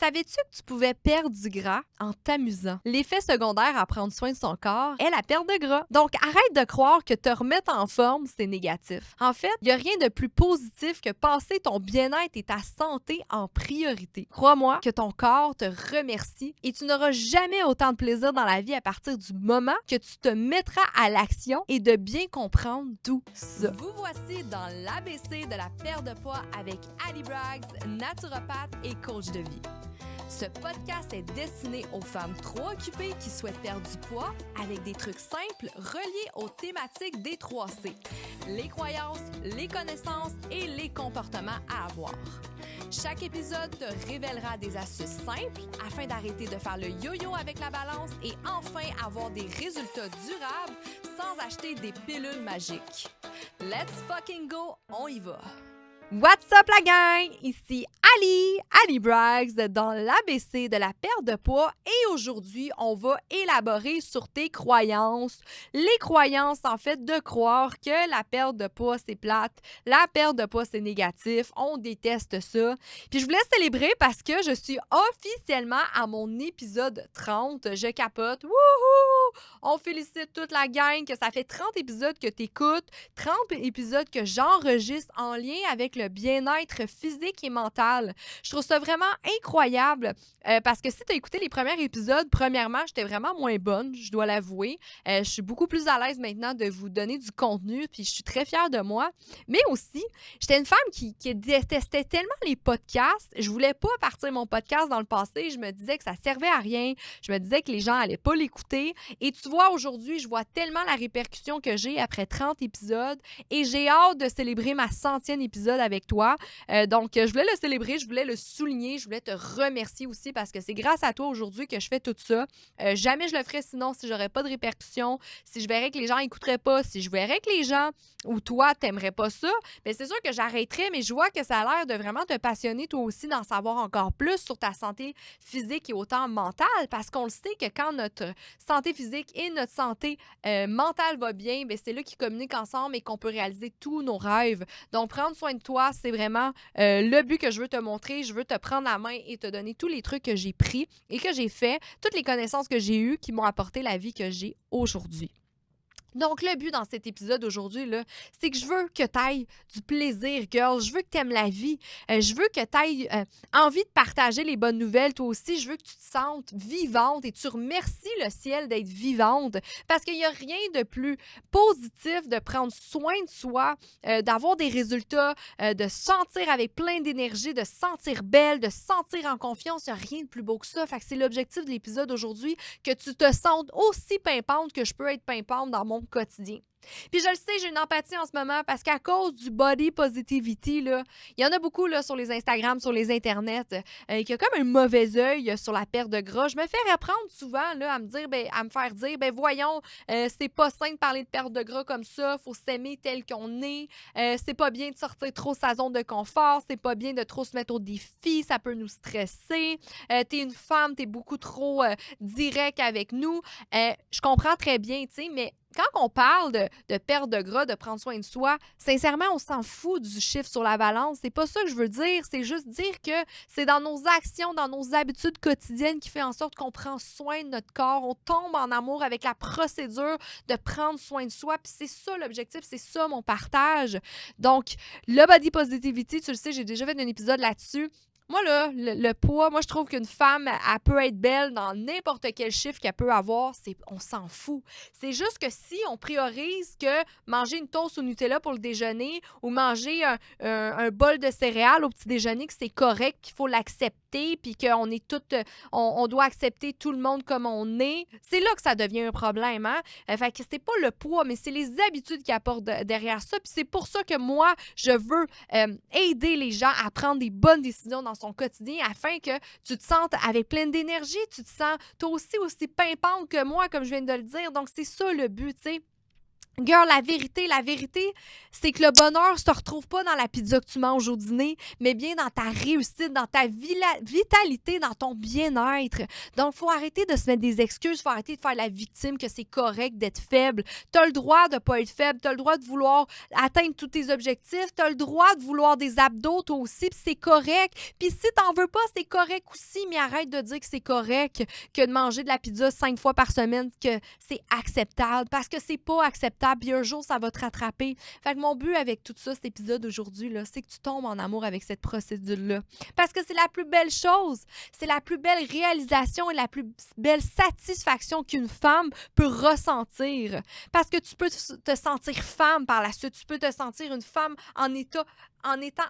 Savais-tu que tu pouvais perdre du gras en t'amusant? L'effet secondaire à prendre soin de son corps est la perte de gras. Donc, arrête de croire que te remettre en forme, c'est négatif. En fait, il n'y a rien de plus positif que passer ton bien-être et ta santé en priorité. Crois-moi que ton corps te remercie et tu n'auras jamais autant de plaisir dans la vie à partir du moment que tu te mettras à l'action et de bien comprendre tout ça. Vous voici dans l'ABC de la perte de poids avec Ali Braggs, naturopathe et coach de vie. Ce podcast est destiné aux femmes trop occupées qui souhaitent perdre du poids avec des trucs simples reliés aux thématiques des 3C. Les croyances, les connaissances et les comportements à avoir. Chaque épisode te révélera des astuces simples afin d'arrêter de faire le yo-yo avec la balance et enfin avoir des résultats durables sans acheter des pilules magiques. Let's fucking go, on y va! What's up la gang? Ici Ali Braggs dans l'ABC de la perte de poids et aujourd'hui, on va élaborer sur tes croyances. Les croyances, en fait, de croire que la perte de poids, c'est plate, la perte de poids, c'est négatif, on déteste ça. Puis je voulais célébrer parce que je suis officiellement à mon épisode 30. Je capote. Wouhou! On félicite toute la gang que ça fait 30 épisodes que tu écoutes, 30 épisodes que j'enregistre en lien avec le bien-être physique et mental. Je trouve ça vraiment incroyable parce que si tu as écouté les premiers épisodes, premièrement, j'étais vraiment moins bonne, je dois l'avouer. Je suis beaucoup plus à l'aise maintenant de vous donner du contenu puis je suis très fière de moi. Mais aussi, j'étais une femme qui détestait tellement les podcasts. Je voulais pas partir mon podcast dans le passé. Je me disais que ça servait à rien. Je me disais que les gens allaient pas l'écouter. Et tu vois, aujourd'hui, je vois tellement la répercussion que j'ai après 30 épisodes et j'ai hâte de célébrer ma 100e épisode avec toi. Donc, je voulais le célébrer, je voulais le souligner, je voulais te remercier aussi parce que c'est grâce à toi aujourd'hui que je fais tout ça. Jamais je le ferais sinon si j'aurais pas de répercussions, si je verrais que les gens n'écouteraient pas, si je verrais que les gens ou toi t'aimerais pas ça, bien c'est sûr que j'arrêterais, mais je vois que ça a l'air de vraiment te passionner toi aussi d'en savoir encore plus sur ta santé physique et autant mentale parce qu'on le sait que quand notre santé physique et notre santé mentale va bien, bien c'est là qu'ils communiquent ensemble et qu'on peut réaliser tous nos rêves. Donc, prendre soin de toi, c'est vraiment le but que je veux te montrer. Je veux te prendre la main et te donner tous les trucs que j'ai pris et que j'ai fait, toutes les connaissances que j'ai eues qui m'ont apporté la vie que j'ai aujourd'hui. Donc, le but dans cet épisode aujourd'hui, là, c'est que je veux que tu ailles du plaisir, girl. Je veux que tu aimes la vie. Je veux que tu ailles envie de partager les bonnes nouvelles, toi aussi. Je veux que tu te sentes vivante et tu remercies le ciel d'être vivante parce qu'il n'y a rien de plus positif de prendre soin de soi, d'avoir des résultats, de se sentir avec plein d'énergie, de se sentir belle, de se sentir en confiance. Il n'y a rien de plus beau que ça. Fait que c'est l'objectif de l'épisode aujourd'hui, que tu te sentes aussi pimpante que je peux être pimpante dans mon quotidien. Puis je le sais, j'ai une empathie en ce moment parce qu'à cause du body positivity, là, il y en a beaucoup là, sur les Instagram, sur les internets, qui a comme un mauvais œil sur la perte de gras. Je me fais reprendre souvent là, à me faire dire, voyons, c'est pas sain de parler de perte de gras comme ça, faut s'aimer tel qu'on est, c'est pas bien de sortir trop sa zone de confort, c'est pas bien de trop se mettre au défi, ça peut nous stresser, t'es une femme, t'es beaucoup trop direct avec nous. Je comprends très bien, tu sais, mais quand on parle de perte de gras, de prendre soin de soi, sincèrement, on s'en fout du chiffre sur la balance. C'est pas ça que je veux dire. C'est juste dire que c'est dans nos actions, dans nos habitudes quotidiennes qui fait en sorte qu'on prend soin de notre corps. On tombe en amour avec la procédure de prendre soin de soi. Puis c'est ça l'objectif, c'est ça mon partage. Donc, le body positivity, tu le sais, j'ai déjà fait un épisode là-dessus. Moi, là, le poids, moi, je trouve qu'une femme, elle peut être belle dans n'importe quel chiffre qu'elle peut avoir. On s'en fout. C'est juste que si on priorise que manger une toast au Nutella pour le déjeuner ou manger un bol de céréales au petit déjeuner, que c'est correct, qu'il faut l'accepter, puis qu'on est toutes, on doit accepter tout le monde comme on est, c'est là que ça devient un problème, hein? Fait que c'est pas le poids, mais c'est les habitudes qui apportent derrière ça. Puis c'est pour ça que moi, je veux aider les gens à prendre des bonnes décisions dans son quotidien afin que tu te sentes avec plein d'énergie, tu te sens toi aussi pimpante que moi, comme je viens de le dire. Donc, c'est ça le but, tu sais. Girl, la vérité, c'est que le bonheur se retrouve pas dans la pizza que tu manges au dîner, mais bien dans ta réussite, dans ta vitalité, dans ton bien-être. Donc, faut arrêter de se mettre des excuses, faut arrêter de faire la victime que c'est correct d'être faible. T'as le droit de pas être faible, t'as le droit de vouloir atteindre tous tes objectifs, t'as le droit de vouloir des abdos toi aussi, puis c'est correct. Puis si t'en veux pas, c'est correct aussi, mais arrête de dire que c'est correct que de manger de la pizza 5 fois par semaine, que c'est acceptable, parce que c'est pas acceptable. Puis un jour, ça va te rattraper. Fait que mon but avec tout ça, cet épisode aujourd'hui, là, c'est que tu tombes en amour avec cette procédure-là. Parce que c'est la plus belle chose. C'est la plus belle réalisation et la plus belle satisfaction qu'une femme peut ressentir. Parce que tu peux te sentir femme par la suite. Tu peux te sentir une femme en étant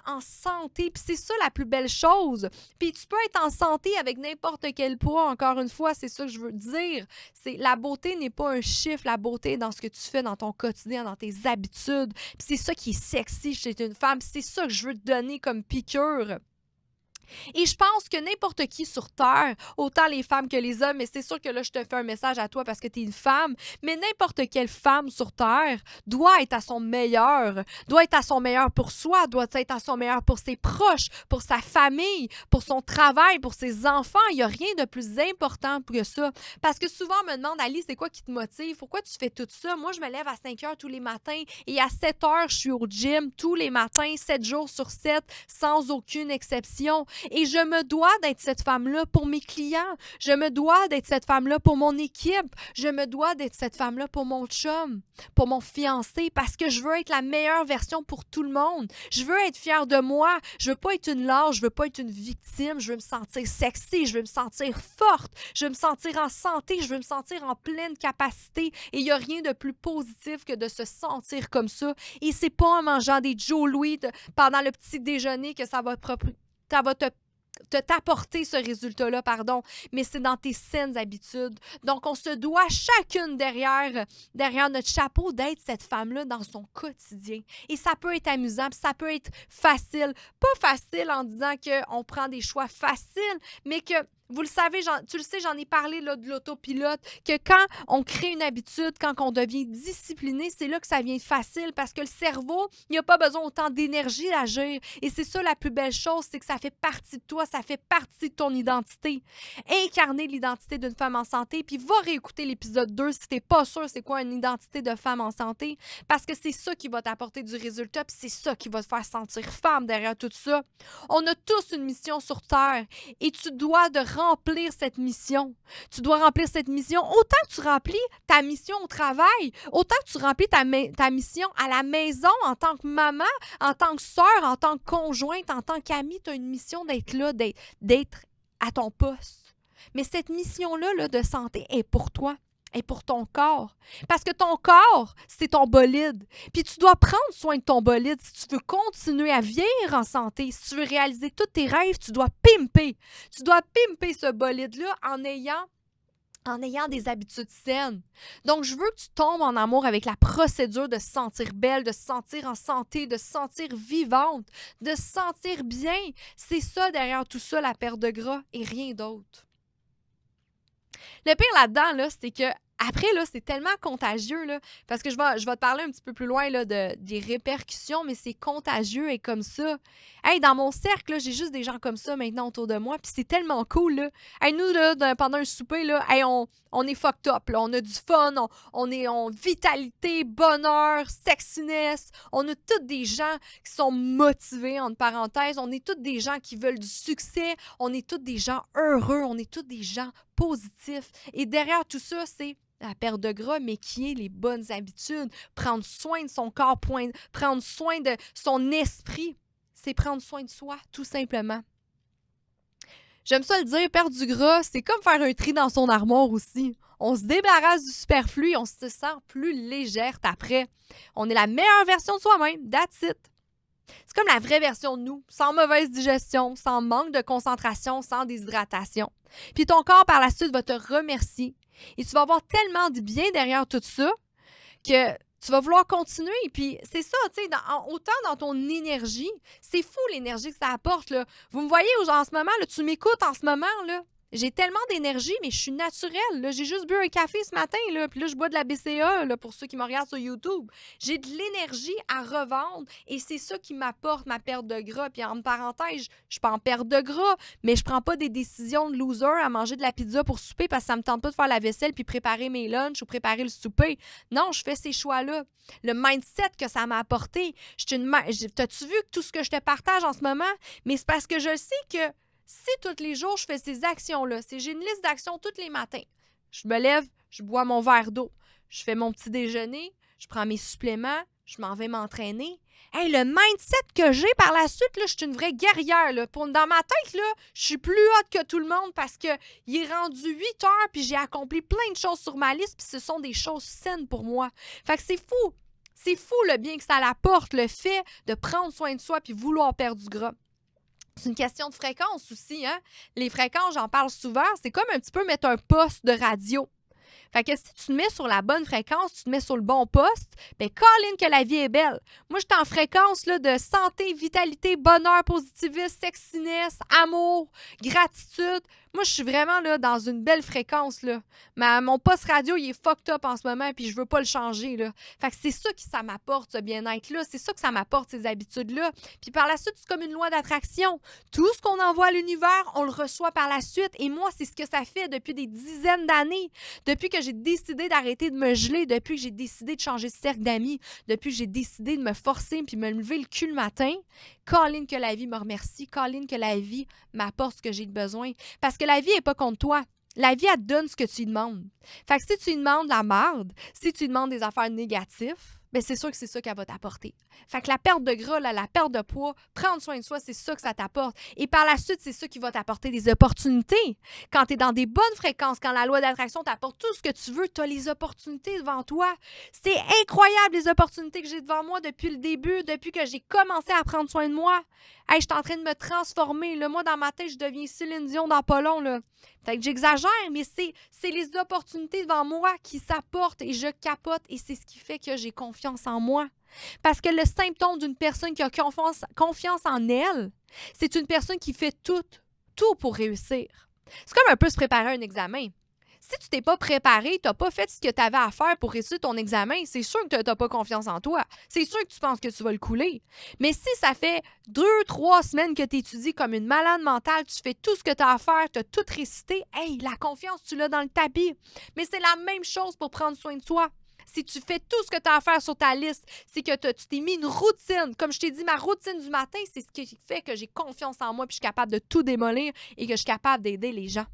en santé. Puis c'est ça la plus belle chose. Puis tu peux être en santé avec n'importe quel poids. Encore une fois, c'est ça que je veux dire. C'est la beauté n'est pas un chiffre. La beauté est dans ce que tu fais dans ton quotidien, dans tes habitudes. Puis c'est ça qui est sexy chez une femme. Puis c'est ça que je veux te donner comme piqûre. Et je pense que n'importe qui sur Terre, autant les femmes que les hommes, mais c'est sûr que là, je te fais un message à toi parce que tu es une femme, mais n'importe quelle femme sur Terre doit être à son meilleur pour soi, doit être à son meilleur pour ses proches, pour sa famille, pour son travail, pour ses enfants. Il n'y a rien de plus important que ça. Parce que souvent, on me demande, Ali, c'est quoi qui te motive? Pourquoi tu fais tout ça? Moi, je me lève à 5 heures tous les matins et à 7 heures, je suis au gym tous les matins, 7 jours sur 7, sans aucune exception. Et je me dois d'être cette femme-là pour mes clients. Je me dois d'être cette femme-là pour mon équipe. Je me dois d'être cette femme-là pour mon chum, pour mon fiancé, parce que je veux être la meilleure version pour tout le monde. Je veux être fière de moi. Je veux pas être une lâche, je veux pas être une victime. Je veux me sentir sexy, je veux me sentir forte, je veux me sentir en santé, je veux me sentir en pleine capacité. Et il n'y a rien de plus positif que de se sentir comme ça. Et c'est pas en mangeant des Joe Louis pendant le petit déjeuner que ça va t'apporter ce résultat-là, mais c'est dans tes saines habitudes. Donc, on se doit chacune derrière notre chapeau d'être cette femme-là dans son quotidien. Et ça peut être amusant, puis ça peut être facile. Pas facile en disant qu'on prend des choix faciles, mais que vous le savez, tu le sais, j'en ai parlé là, de l'autopilote, que quand on crée une habitude, quand on devient discipliné, c'est là que ça vient facile parce que le cerveau, il n'a pas besoin autant d'énergie d'agir. Et c'est ça la plus belle chose, c'est que ça fait partie de toi, ça fait partie de ton identité. Incarner l'identité d'une femme en santé, puis va réécouter l'épisode 2 si t'es pas sûr c'est quoi une identité de femme en santé, parce que c'est ça qui va t'apporter du résultat, puis c'est ça qui va te faire sentir femme derrière tout ça. On a tous une mission sur Terre et tu dois de remplir cette mission. Tu dois remplir cette mission autant que tu remplis ta mission au travail, autant que tu remplis ta mission à la maison en tant que maman, en tant que sœur, en tant que conjointe, en tant qu'amie. Tu as une mission d'être là, d'être à ton poste. Mais cette mission-là là, de santé est pour toi. Et pour ton corps. Parce que ton corps, c'est ton bolide. Puis tu dois prendre soin de ton bolide si tu veux continuer à vieillir en santé. Si tu veux réaliser tous tes rêves, tu dois pimper. Tu dois pimper ce bolide-là en ayant des habitudes saines. Donc, je veux que tu tombes en amour avec la procédure de se sentir belle, de se sentir en santé, de se sentir vivante, de se sentir bien. C'est ça, derrière tout ça, la perte de gras et rien d'autre. Le pire là-dedans, là, c'est que après, là, c'est tellement contagieux, là, parce que je vais te parler un petit peu plus loin là, des répercussions, mais c'est contagieux et comme ça. Hey, dans mon cercle, là, j'ai juste des gens comme ça maintenant autour de moi, puis c'est tellement cool. Là. Hey, nous, là, pendant un souper, là, hey, on est fucked up. Là. On a du fun, on est en vitalité, bonheur, sexiness. On a tous des gens qui sont motivés, entre parenthèses. On est tous des gens qui veulent du succès. On est tous des gens heureux. On est tous des gens positifs. Et derrière tout ça, c'est la perte de gras, mais qui est les bonnes habitudes. Prendre soin de son corps, prendre soin de son esprit. C'est prendre soin de soi, tout simplement. J'aime ça le dire, perdre du gras, c'est comme faire un tri dans son armoire aussi. On se débarrasse du superflu et on se sent plus légère après. On est la meilleure version de soi-même, that's it. C'est comme la vraie version de nous, sans mauvaise digestion, sans manque de concentration, sans déshydratation. Puis ton corps, par la suite, va te remercier. Et tu vas avoir tellement de bien derrière tout ça que tu vas vouloir continuer. Puis c'est ça, tu sais, autant dans ton énergie, c'est fou l'énergie que ça apporte. Là. Vous me voyez en ce moment, là, tu m'écoutes en ce moment, là. J'ai tellement d'énergie, mais je suis naturelle. Là. J'ai juste bu un café ce matin, là, puis là, je bois de la BCA là, pour ceux qui me regardent sur YouTube. J'ai de l'énergie à revendre et c'est ça qui m'apporte ma perte de gras. Puis en parenthèse, je suis pas en perte de gras, mais je prends pas des décisions de loser à manger de la pizza pour souper parce que ça me tente pas de faire la vaisselle puis préparer mes lunchs ou préparer le souper. Non, je fais ces choix-là. Le mindset que ça m'a apporté. T'as-tu vu tout ce que je te partage en ce moment? Mais c'est parce que je sais que si tous les jours, je fais ces actions-là, si j'ai une liste d'actions tous les matins, je me lève, je bois mon verre d'eau, je fais mon petit déjeuner, je prends mes suppléments, je m'en vais m'entraîner. Hey, le mindset que j'ai par la suite, là, je suis une vraie guerrière. Là. Dans ma tête, là, je suis plus haute que tout le monde parce qu'il est rendu 8 heures puis j'ai accompli plein de choses sur ma liste puis ce sont des choses saines pour moi. Fait que c'est fou. C'est fou le bien que ça apporte, le fait de prendre soin de soi puis vouloir perdre du gras. C'est une question de fréquence aussi, hein? Les fréquences, j'en parle souvent, c'est comme un petit peu mettre un poste de radio. Fait que si tu te mets sur la bonne fréquence, tu te mets sur le bon poste, bien, Colin, que la vie est belle. Moi, je suis en fréquence là, de santé, vitalité, bonheur, positivisme, sexiness, amour, gratitude. Moi, je suis vraiment là, dans une belle fréquence. Là. Mon poste radio, il est fucked up en ce moment, puis je veux pas le changer. Là. Fait que c'est ça que ça m'apporte, ce bien-être-là. C'est ça que ça m'apporte, ces habitudes-là. Puis par la suite, c'est comme une loi d'attraction. Tout ce qu'on envoie à l'univers, on le reçoit par la suite. Et moi, c'est ce que ça fait depuis des dizaines d'années. Depuis que j'ai décidé d'arrêter de me geler, depuis que j'ai décidé de changer de cercle d'amis, depuis que j'ai décidé de me forcer puis me lever le cul le matin, Colin, que la vie me remercie. Colin, que la vie m'apporte ce que j'ai besoin. Parce que la vie n'est pas contre toi. La vie, elle te donne ce que tu lui demandes. Fait que si tu lui demandes la merde, si tu lui demandes des affaires négatives, bien, c'est sûr que c'est ça qu'elle va t'apporter. Fait que la perte de gras, là, la perte de poids, prendre soin de soi, c'est ça que ça t'apporte. Et par la suite, c'est ça qui va t'apporter des opportunités. Quand tu es dans des bonnes fréquences, quand la loi d'attraction t'apporte tout ce que tu veux, tu as les opportunités devant toi. C'est incroyable les opportunités que j'ai devant moi depuis le début, depuis que j'ai commencé à prendre soin de moi. Hey, je suis en train de me transformer. Là. Moi, dans ma tête, je deviens Céline Dion dans pas long. Là. Fait que j'exagère, mais c'est les opportunités devant moi qui s'apportent et je capote et c'est ce qui fait que j'ai confiance en moi. Parce que le symptôme d'une personne qui a confiance en elle, c'est une personne qui fait tout pour réussir. C'est comme un peu se préparer à un examen. Si tu t'es pas préparé, tu n'as pas fait ce que tu avais à faire pour réussir ton examen, c'est sûr que tu n'as pas confiance en toi. C'est sûr que tu penses que tu vas le couler. Mais si ça fait 2-3 semaines que tu étudies comme une malade mentale, tu fais tout ce que tu as à faire, tu as tout récité, hey, la confiance, tu l'as dans le tapis. Mais c'est la même chose pour prendre soin de soi. Si tu fais tout ce que tu as à faire sur ta liste, c'est que tu t'es mis une routine. Comme je t'ai dit, ma routine du matin, c'est ce qui fait que j'ai confiance en moi puis je suis capable de tout démolir et que je suis capable d'aider les gens.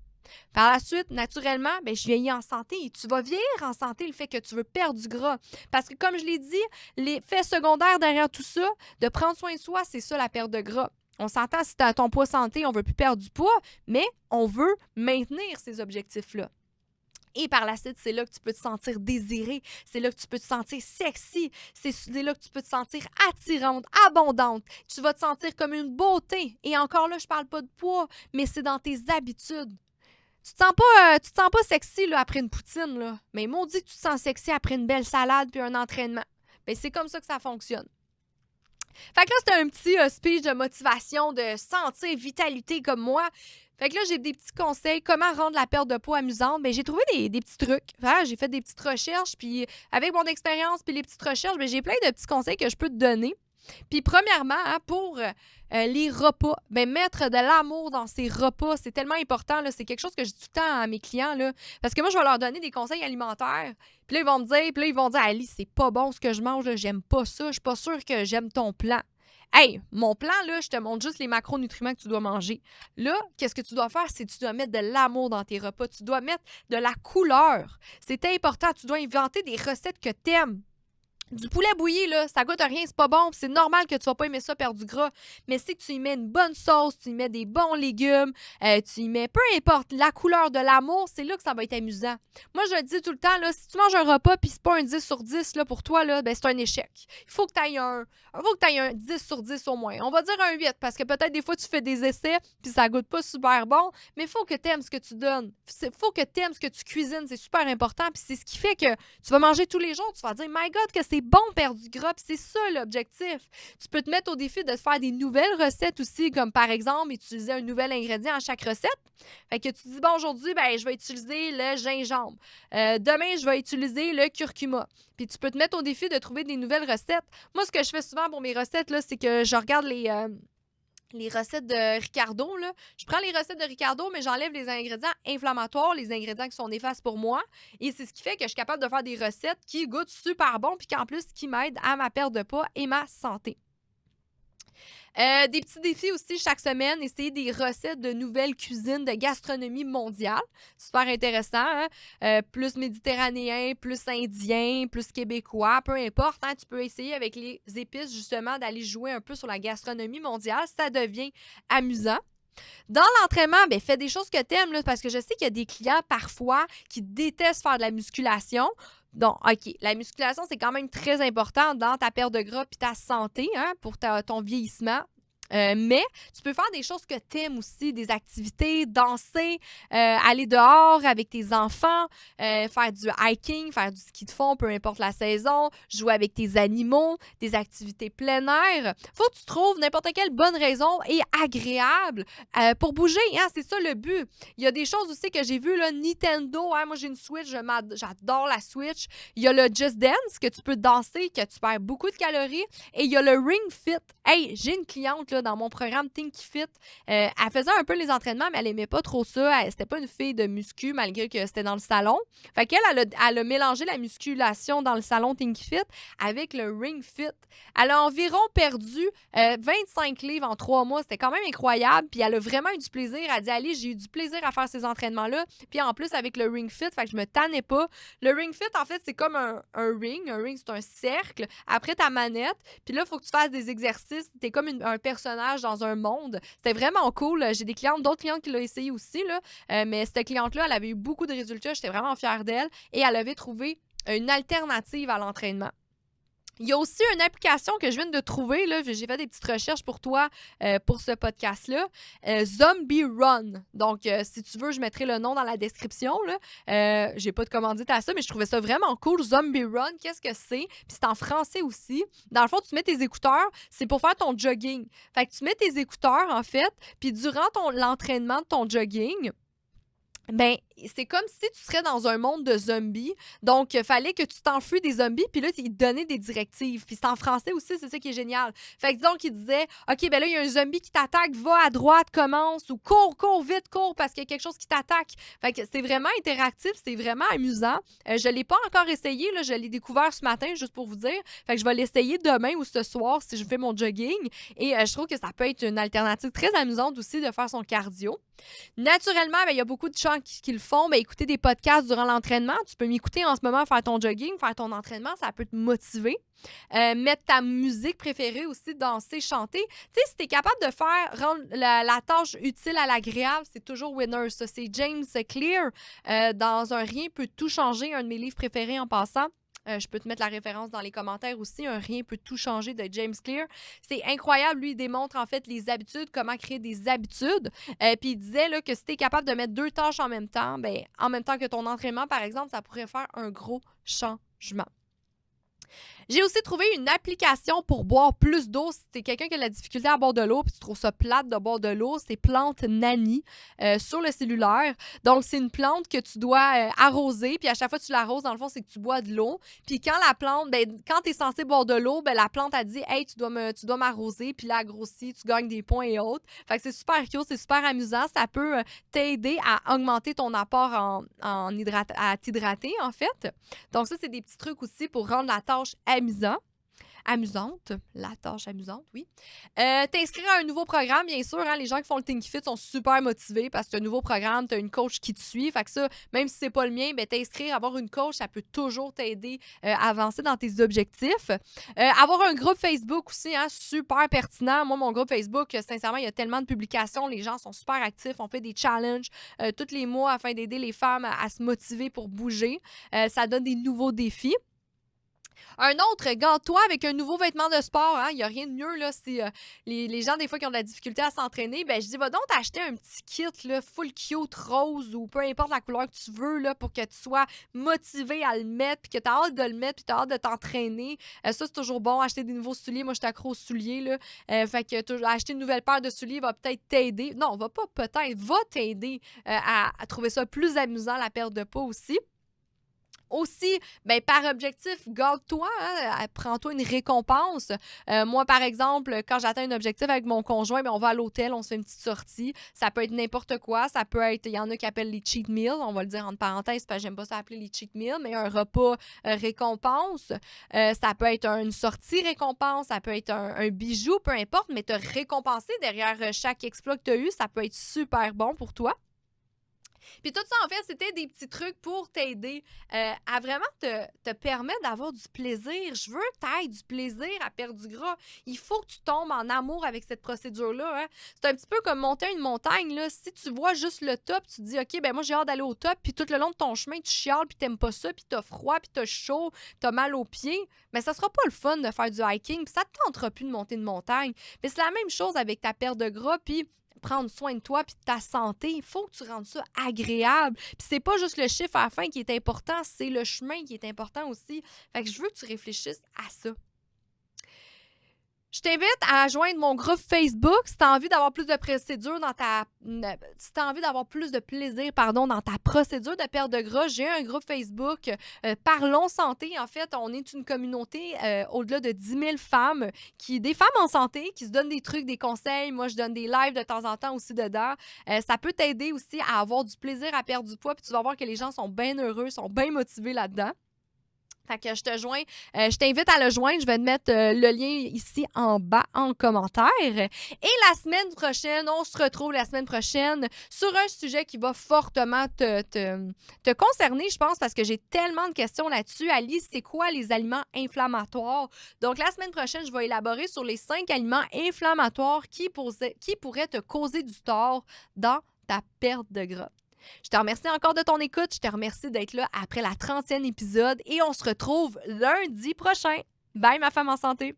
Par la suite, naturellement, je vieillis en santé et tu vas vieillir en santé le fait que tu veux perdre du gras. Parce que comme je l'ai dit, l'effet secondaire derrière tout ça, de prendre soin de soi, c'est ça la perte de gras. On s'entend si tu as ton poids santé, on veut plus perdre du poids, mais on veut maintenir ces objectifs-là. Et par la suite, c'est là que tu peux te sentir désirée. C'est là que tu peux te sentir sexy. C'est là que tu peux te sentir attirante, abondante. Tu vas te sentir comme une beauté. Et encore là, je parle pas de poids, mais c'est dans tes habitudes. Tu te sens pas sexy là, après une poutine, là. Mais maudit que tu te sens sexy après une belle salade puis un entraînement. Bien, c'est comme ça que ça fonctionne. Fait que là, c'était un petit speech de motivation, de sentir vitalité comme moi. Fait que là, j'ai des petits conseils. Comment rendre la perte de poids amusante? Bien, j'ai trouvé des petits trucs. Enfin, j'ai fait des petites recherches, puis avec mon expérience puis les petites recherches, bien, j'ai plein de petits conseils que je peux te donner. Puis premièrement, hein, pour les repas, mettre de l'amour dans ces repas, c'est tellement important. Là, c'est quelque chose que je dis tout le temps à mes clients. Là, parce que moi, je vais leur donner des conseils alimentaires. Puis là, ils vont dire, Ali, c'est pas bon ce que je mange, là, j'aime pas ça, je suis pas sûre que j'aime ton plan. Hey, mon plan, là, je te montre juste les macronutriments que tu dois manger. Là, qu'est-ce que tu dois faire? C'est que tu dois mettre de l'amour dans tes repas. Tu dois mettre de la couleur. C'est important. Tu dois inventer des recettes que tu aimes. Du poulet bouilli, là, ça goûte à rien, c'est pas bon. C'est normal que tu vas pas aimer ça perdre du gras. Mais c'est que tu y mets une bonne sauce, tu y mets des bons légumes, tu y mets, peu importe, la couleur de l'amour, c'est là que ça va être amusant. Moi, je le dis tout le temps, là, si tu manges un repas puis c'est pas un 10 sur 10 là, pour toi, là, c'est un échec. Il faut que tu ailles un 10 sur 10 au moins. On va dire un 8 parce que peut-être des fois tu fais des essais puis ça goûte pas super bon, mais il faut que tu aimes ce que tu donnes. Il faut que tu aimes ce que tu cuisines, c'est super important puis c'est ce qui fait que tu vas manger tous les jours, tu vas dire « My God, que c'est c'est bon perdre du gras, puis c'est ça l'objectif. Tu peux te mettre au défi de te faire des nouvelles recettes aussi, comme par exemple utiliser un nouvel ingrédient à chaque recette. Fait que tu dis, bon, aujourd'hui, ben, je vais utiliser le gingembre. Demain, je vais utiliser le curcuma. Puis tu peux te mettre au défi de trouver des nouvelles recettes. Moi, ce que je fais souvent pour mes recettes, là, c'est que je regarde les recettes de Ricardo, là. Je prends les recettes de Ricardo, mais j'enlève les ingrédients inflammatoires, les ingrédients qui sont néfastes pour moi. Et c'est ce qui fait que je suis capable de faire des recettes qui goûtent super bon puis qu'en plus, qui m'aident à ma perte de poids et ma santé. Des petits défis aussi chaque semaine, essayer des recettes de nouvelles cuisines de gastronomie mondiale. Super intéressant, hein? Plus méditerranéen, plus indien, plus québécois, peu importe. Hein? Tu peux essayer avec les épices, justement, d'aller jouer un peu sur la gastronomie mondiale. Ça devient amusant. Dans l'entraînement, ben, fais des choses que tu aimes, parce que je sais qu'il y a des clients parfois qui détestent faire de la musculation. Donc, OK, la musculation, c'est quand même très important dans ta perte de gras et ta santé, hein, pour ton vieillissement. Mais tu peux faire des choses que tu aimes aussi, des activités, danser, aller dehors avec tes enfants, faire du hiking, faire du ski de fond, peu importe la saison, jouer avec tes animaux, des activités plein air. Faut que tu trouves n'importe quelle bonne raison et agréable pour bouger, hein, c'est ça le but. Il y a des choses aussi que j'ai vues, là, Nintendo, hein, moi j'ai une Switch, j'adore la Switch. Il y a le Just Dance, que tu peux danser, que tu perds beaucoup de calories, et il y a le Ring Fit. Hey, j'ai une cliente, là, dans mon programme Think Fit. Elle faisait un peu les entraînements, mais elle aimait pas trop ça. C'était pas une fille de muscu, malgré que c'était dans le salon. Fait qu'elle, elle a mélangé la musculation dans le salon Think Fit avec le Ring Fit. Elle a environ perdu 25 livres en 3 mois. C'était quand même incroyable. Puis elle a vraiment eu du plaisir. Elle dit, allez, j'ai eu du plaisir à faire ces entraînements-là. Puis en plus, avec le Ring Fit, fait que je me tannais pas. Le Ring Fit, en fait, c'est comme un ring. Un ring, c'est un cercle. Après ta manette. Puis là, il faut que tu fasses des exercices. T'es comme un personnage dans un monde. C'était vraiment cool. J'ai d'autres clientes qui l'ont essayé aussi, là. Mais cette cliente-là, elle avait eu beaucoup de résultats. J'étais vraiment fière d'elle. Et elle avait trouvé une alternative à l'entraînement. Il y a aussi une application que je viens de trouver, là, j'ai fait des petites recherches pour toi, pour ce podcast-là, Zombie Run. Donc, si tu veux, je mettrai le nom dans la description, là. J'ai pas de commandite à ça, mais je trouvais ça vraiment cool. Zombie Run, qu'est-ce que c'est? Puis c'est en français aussi. Dans le fond, tu mets tes écouteurs, c'est pour faire ton jogging. Fait que tu mets tes écouteurs, en fait, puis durant l'entraînement de ton jogging, ben, c'est comme si tu serais dans un monde de zombies. Donc, il fallait que tu t'enfuis des zombies, puis là, ils te donnaient des directives. Puis c'est en français aussi, c'est ça qui est génial. Fait que disons qu'ils disaient, OK, ben là, il y a un zombie qui t'attaque, va à droite, commence, ou cours, vite, cours, parce qu'il y a quelque chose qui t'attaque. Fait que c'est vraiment interactif, c'est vraiment amusant. Je l'ai pas encore essayé, là, je l'ai découvert ce matin, juste pour vous dire. Fait que je vais l'essayer demain ou ce soir si je fais mon jogging. Et je trouve que ça peut être une alternative très amusante aussi de faire son cardio. Naturellement, ben, il y a beaucoup de gens qui le font. Ben, écouter des podcasts durant l'entraînement. Tu peux m'écouter en ce moment, faire ton jogging, faire ton entraînement. Ça peut te motiver. Mettre ta musique préférée aussi, danser, chanter. Tu sais, si tu es capable de rendre la tâche utile à l'agréable, c'est toujours winner. Ça, c'est James Clear dans Un Rien peut tout changer, un de mes livres préférés en passant. Je peux te mettre la référence dans les commentaires aussi. Un rien peut tout changer de James Clear. C'est incroyable. Lui, il démontre en fait les habitudes, comment créer des habitudes. Puis il disait là, que si tu es capable de mettre 2 tâches en même temps, ben, en même temps que ton entraînement, par exemple, ça pourrait faire un gros changement. J'ai aussi trouvé une application pour boire plus d'eau. Si tu es quelqu'un qui a de la difficulté à boire de l'eau puis tu trouves ça plate de boire de l'eau, c'est Plante Nani sur le cellulaire. Donc, c'est une plante que tu dois arroser. Puis à chaque fois que tu l'arroses, dans le fond, c'est que tu bois de l'eau. Puis quand la plante, quand tu es censé boire de l'eau, la plante a dit « Hey, tu dois m'arroser. » Puis là, elle grossit, tu gagnes des points et autres. Fait que c'est super cute, c'est super amusant. Ça peut t'aider à augmenter ton apport à t'hydrater, en fait. Donc ça, c'est des petits trucs aussi pour rendre la tâche amusante. La tâche amusante, oui. T'inscrire à un nouveau programme, bien sûr. Hein, les gens qui font le Think Fit sont super motivés parce que c'est un nouveau programme, tu as une coach qui te suit. Fait que ça, même si c'est pas le mien, t'inscrire, avoir une coach, ça peut toujours t'aider à avancer dans tes objectifs. Avoir un groupe Facebook aussi, hein, super pertinent. Moi, mon groupe Facebook, sincèrement, il y a tellement de publications. Les gens sont super actifs. On fait des challenges tous les mois afin d'aider les femmes à se motiver pour bouger. Ça donne des nouveaux défis. Un autre, gante-toi avec un nouveau vêtement de sport. Hein? Il n'y a rien de mieux là, si les gens, des fois, qui ont de la difficulté à s'entraîner, ben je dis, va donc t'acheter un petit kit là, full cute rose ou peu importe la couleur que tu veux là, pour que tu sois motivé à le mettre, puis que tu as hâte de le mettre, puis tu as hâte de t'entraîner. Ça, c'est toujours bon. Acheter des nouveaux souliers. Moi, je suis accro aux souliers. Là. Fait que acheter une nouvelle paire de souliers va peut-être t'aider. Non, va pas peut-être, va t'aider à trouver ça plus amusant, la perte de poids aussi. Aussi, ben, par objectif, garde-toi, hein, prends-toi une récompense. Moi, par exemple, quand j'atteins un objectif avec mon conjoint, ben, on va à l'hôtel, on se fait une petite sortie. Ça peut être n'importe quoi. Ça peut être, il y en a qui appellent les cheat meals, on va le dire entre parenthèses, parce que j'aime pas ça appeler les cheat meals, mais un repas récompense. Ça peut être une sortie récompense, ça peut être un bijou, peu importe, mais te récompenser derrière chaque exploit que tu as eu, ça peut être super bon pour toi. Puis tout ça, en fait, c'était des petits trucs pour t'aider à vraiment te permettre d'avoir du plaisir. Je veux que tu aies du plaisir à perdre du gras. Il faut que tu tombes en amour avec cette procédure-là. Hein. C'est un petit peu comme monter une montagne. Là. Si tu vois juste le top, tu te dis, OK, ben moi, j'ai hâte d'aller au top, puis tout le long de ton chemin, tu chiales, puis t'aimes pas ça, puis t'as froid, puis t'as chaud, t'as mal aux pieds. Mais ça sera pas le fun de faire du hiking, puis ça te tentera plus de monter une montagne. Mais c'est la même chose avec ta perte de gras, puis prendre soin de toi puis de ta santé, il faut que tu rendes ça agréable. Puis c'est pas juste le chiffre à la fin qui est important, c'est le chemin qui est important aussi. Fait que je veux que tu réfléchisses à ça. Je t'invite à joindre mon groupe Facebook si tu as envie d'avoir plus de procédures dans ta si tu as envie d'avoir plus de plaisir dans ta procédure de perte de gras. J'ai un groupe Facebook Parlons santé. En fait, on est une communauté au-delà de 10 000 femmes des femmes en santé qui se donnent des trucs, des conseils. Moi, je donne des lives de temps en temps aussi dedans. Ça peut t'aider aussi à avoir du plaisir à perdre du poids, puis tu vas voir que les gens sont bien heureux, sont bien motivés là-dedans. Fait que je t'invite à le joindre. Je vais te mettre le lien ici en bas en commentaire. Et la semaine prochaine, on se retrouve la semaine prochaine sur un sujet qui va fortement te concerner, je pense, parce que j'ai tellement de questions là-dessus. Alice, c'est quoi les aliments inflammatoires? Donc, la semaine prochaine, je vais élaborer sur les 5 aliments inflammatoires qui pourraient te causer du tort dans ta perte de gras. Je te remercie encore de ton écoute. Je te remercie d'être là après la 30e épisode et on se retrouve lundi prochain. Bye ma femme en santé!